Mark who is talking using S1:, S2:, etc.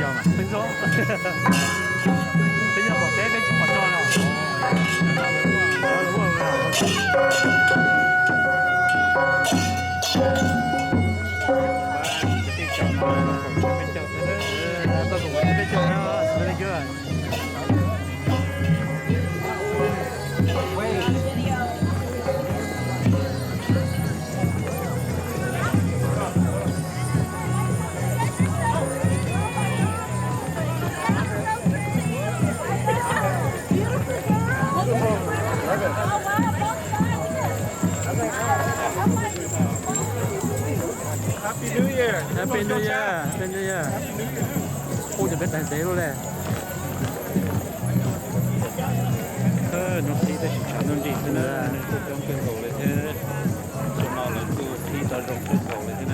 S1: 交嘛，分装，分装跑，这个就跑装了。
S2: Happy New Year
S1: Happy New Year Happy New Year โอ้จะเป็นแต่เสียรู้เลยน้องที่ได้ชิมน้องจีนนะน้องเป็นโตเลยใช่ไหมส่วนเราเลยคือที่จะลงเป็นโตเลยใช่ไหม